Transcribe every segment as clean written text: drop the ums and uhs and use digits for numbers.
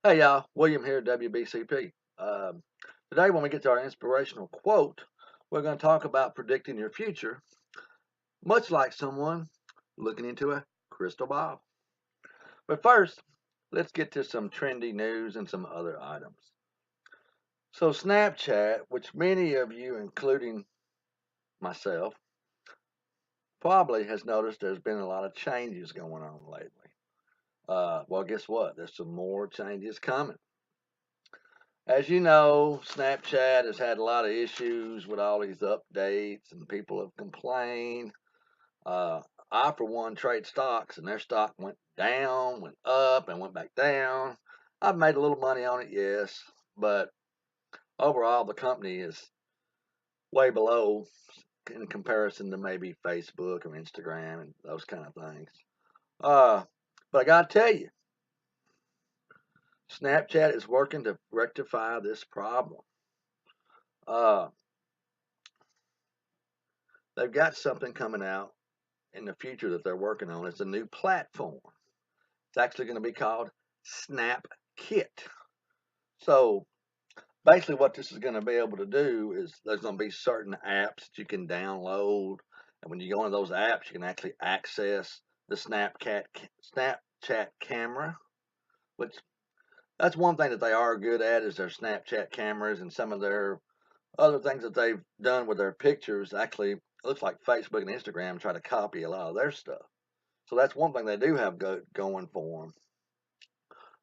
Hey y'all, William here, WBCP. Today, when we get to our inspirational quote, we're going to talk about predicting your future, much like someone looking into a crystal ball. But first, let's get to some trendy news and some other items. So, Snapchat, which many of you, including myself, probably has noticed there's been a lot of changes going on lately. Well, guess what? There's some more changes coming. As you know, Snapchat has had a lot of issues with all these updates, and people have complained. Uh, I, for one, trade stocks, and their stock went down, went up, and went back down. I've made a little money on it, yes, but overall, the company is way below in comparison to maybe Facebook or Instagram and those kind of things. Uh, but I got to tell you, Snapchat is working to rectify this problem. Uh, they've got something coming out in the future that they're working on. It's a new platform. It's actually going to be called Snap Kit. So basically, what this is going to be able to do is there's going to be certain apps that you can download, and when you go into those apps, you can actually access the Snapchat camera, which that's one thing that they are good at is their Snapchat cameras, and some of their other things that they've done with their pictures actually looks like Facebook and Instagram try to copy a lot of their stuff. So that's one thing they do have going for them.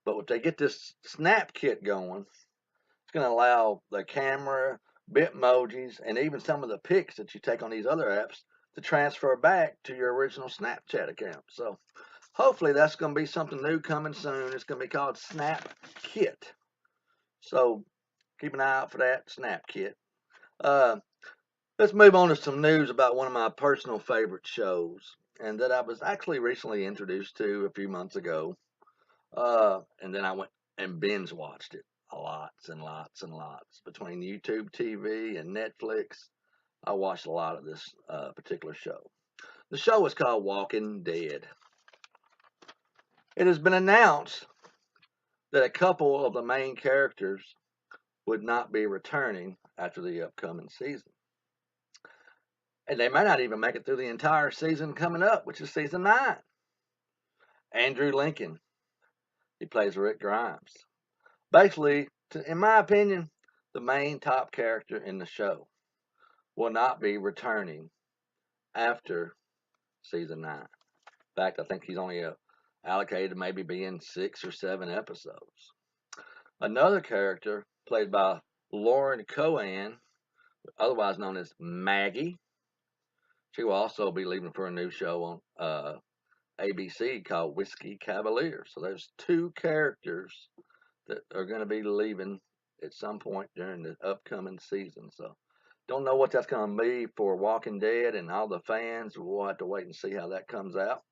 But if they get this Snap Kit going, it's going to allow the camera, Bitmojis, and even some of the pics that you take on these other apps to transfer back to your original Snapchat account. So hopefully that's going to be something new coming soon. It's going to be called Snap Kit. So keep an eye out for that Snap Kit. Uh, let's move on to some news about one of my personal favorite shows, and that I was actually recently introduced to a few months ago. And then I went and binge watched it lots and lots and lots between YouTube TV and Netflix. I watched a lot of this particular show. The show is called Walking Dead. It has been announced that a couple of the main characters would not be returning after the upcoming season. And they may not even make it through the entire season coming up, which is season 9. Andrew Lincoln, he plays Rick Grimes. Basically, in my opinion, the main top character in the show will not be returning after season 9. In fact, I think he's only allocated to maybe being 6 or 7 episodes. Another character played by Lauren Cohan, otherwise known as Maggie, she will also be leaving for a new show on ABC called Whiskey Cavalier. So there's 2 characters that are going to be leaving at some point during the upcoming season. So don't know what that's going to be for Walking Dead and all the fans. We'll have to wait and see how that comes out.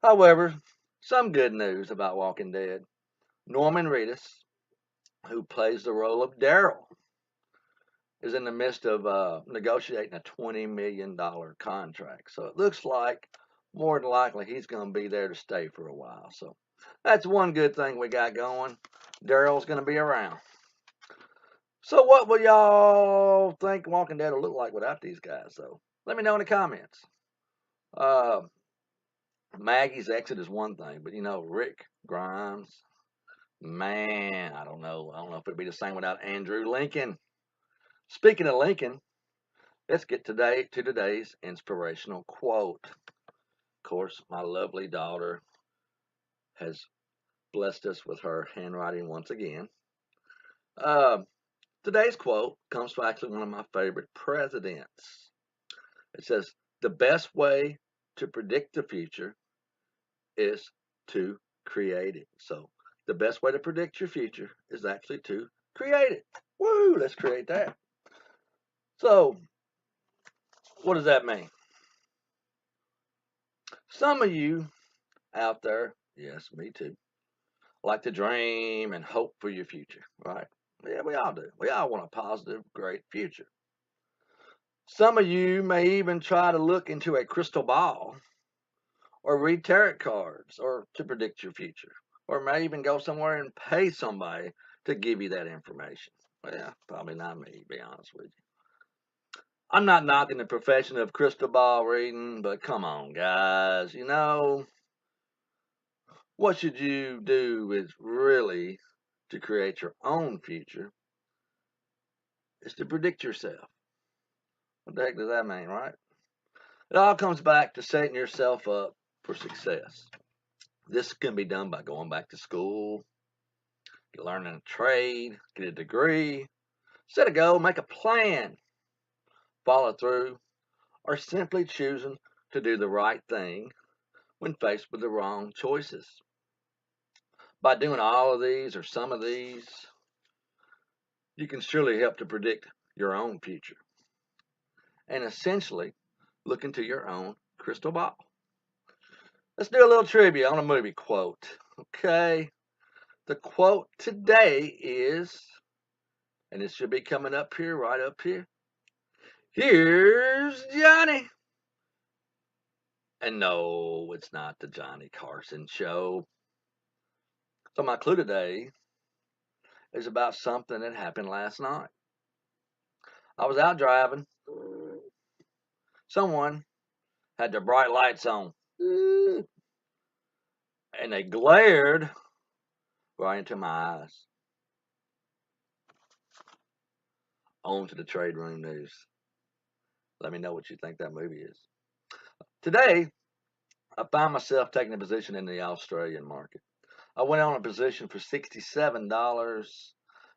However, some good news about Walking Dead. Norman Reedus, who plays the role of Daryl, is in the midst of negotiating a $20 million contract. So it looks like more than likely he's going to be there to stay for a while. So that's one good thing we got going. Daryl's going to be around. So what will y'all think Walking Dead will look like without these guys, though? Let me know in the comments. Uh, Maggie's exit is one thing, but Rick Grimes, man, I don't know. I don't know if it'd be the same without Andrew Lincoln. Speaking of Lincoln, let's get to today's inspirational quote. Of course, my lovely daughter has blessed us with her handwriting once again. Uh, today's quote comes from actually one of my favorite presidents. It says, "The best way to predict the future is to create it." So, the best way to predict your future is actually to create it. Woo, let's create that. So, what does that mean? Some of you out there, yes, me too, like to dream and hope for your future, right? Yeah, we all do. We all want a positive, great future. Some of you may even try to look into a crystal ball or read tarot cards or to predict your future. or may even go somewhere and pay somebody to give you that information. Well, probably not me, to be honest with you. I'm not knocking the profession of crystal ball reading, but come on, guys. What should you do is really to create your own future is to predict yourself. What the heck does that mean, right? It all comes back to setting yourself up for success. This can be done by going back to school, learning a trade, get a degree, set a goal, make a plan, follow through, or simply choosing to do the right thing when faced with the wrong choices. By doing all of these or some of these, you can surely help to predict your own future and essentially look into your own crystal ball. Let's do a little trivia on a movie quote. Okay, the quote today is, and it should be coming up here, right up here. Here's Johnny. And no, it's not the Johnny Carson show. So my clue today is about something that happened last night. I was out driving. Someone had their bright lights on. And they glared right into my eyes. On to the trade room news. Let me know what you think that movie is. Today, I found myself taking a position in the Australian market. I went on a position for $67,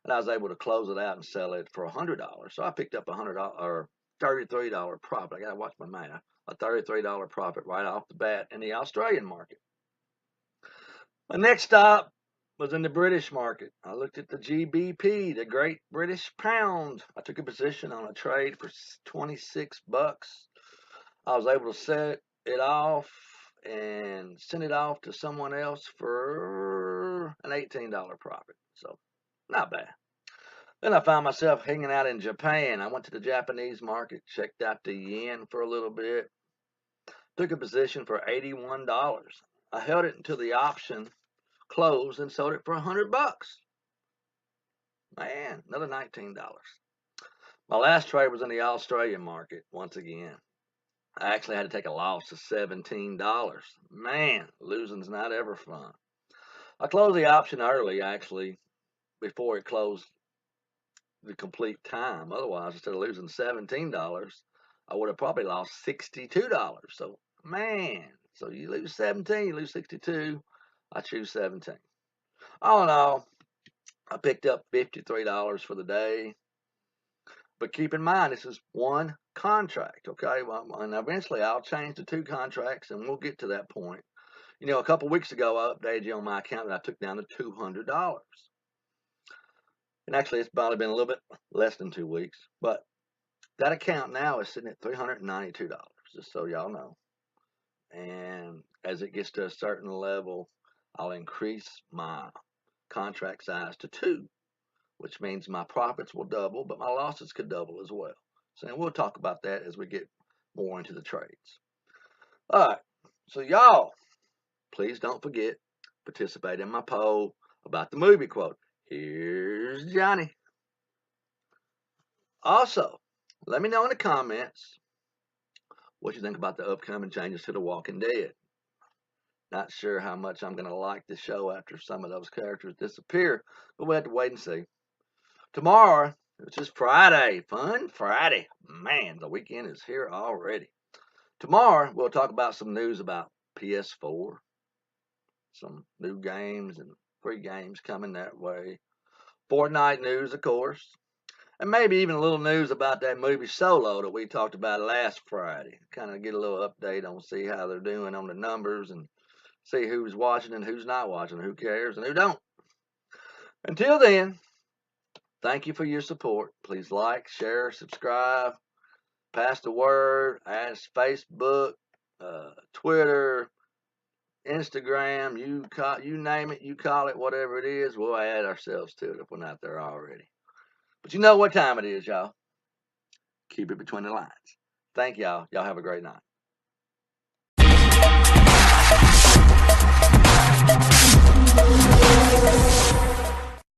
and I was able to close it out and sell it for $100. So I picked up $100 or $33 profit. I got to watch my math. A $33 profit right off the bat in the Australian market. My next stop was in the British market. I looked at the GBP, the Great British Pound. I took a position on a trade for $26. I was able to set it off and send it off to someone else for an $18 profit. So, not bad. Then I found myself hanging out in Japan. I went to the Japanese market, checked out the yen for a little bit, took a position for $81. I held it until the option closed and sold it for $100. Man, another $19. My last trade was in the Australian market once again. I actually had to take a loss of $17. Man, losing's not ever fun. I closed the option early, actually, before it closed the complete time. Otherwise, instead of losing $17, I would have probably lost $62. So, man, so you lose 17, you lose 62. I choose 17. All in all, I picked up $53 for the day. But keep in mind, this is one contract, okay? Well, and eventually I'll change to two contracts, and we'll get to that point. A couple weeks ago, I updated you on my account that I took down to $200. And actually, it's probably been a little bit less than 2 weeks. But that account now is sitting at $392, just so y'all know. And as it gets to a certain level, I'll increase my contract size to 2, which means my profits will double, but my losses could double as well. So we'll talk about that as we get more into the trades. All right, so y'all, please don't forget, participate in my poll about the movie quote. Here's Johnny. Also, let me know in the comments what you think about the upcoming changes to The Walking Dead. Not sure how much I'm going to like the show after some of those characters disappear, but we'll have to wait and see. Tomorrow, which is Friday, fun Friday. Man, the weekend is here already. Tomorrow, we'll talk about some news about PS4, some new games and free games coming that way. Fortnite news, of course, and maybe even a little news about that movie Solo that we talked about last Friday. Kind of get a little update on see how they're doing on the numbers and see who's watching and who's not watching, who cares and who don't. Until then, thank you for your support. Please like, share, subscribe, pass the word, ask Facebook, Twitter, Instagram, you name it, you call it, whatever it is, we'll add ourselves to it if we're not there already. But you know what time it is, y'all. Keep it between the lines. Thank y'all. Y'all have a great night.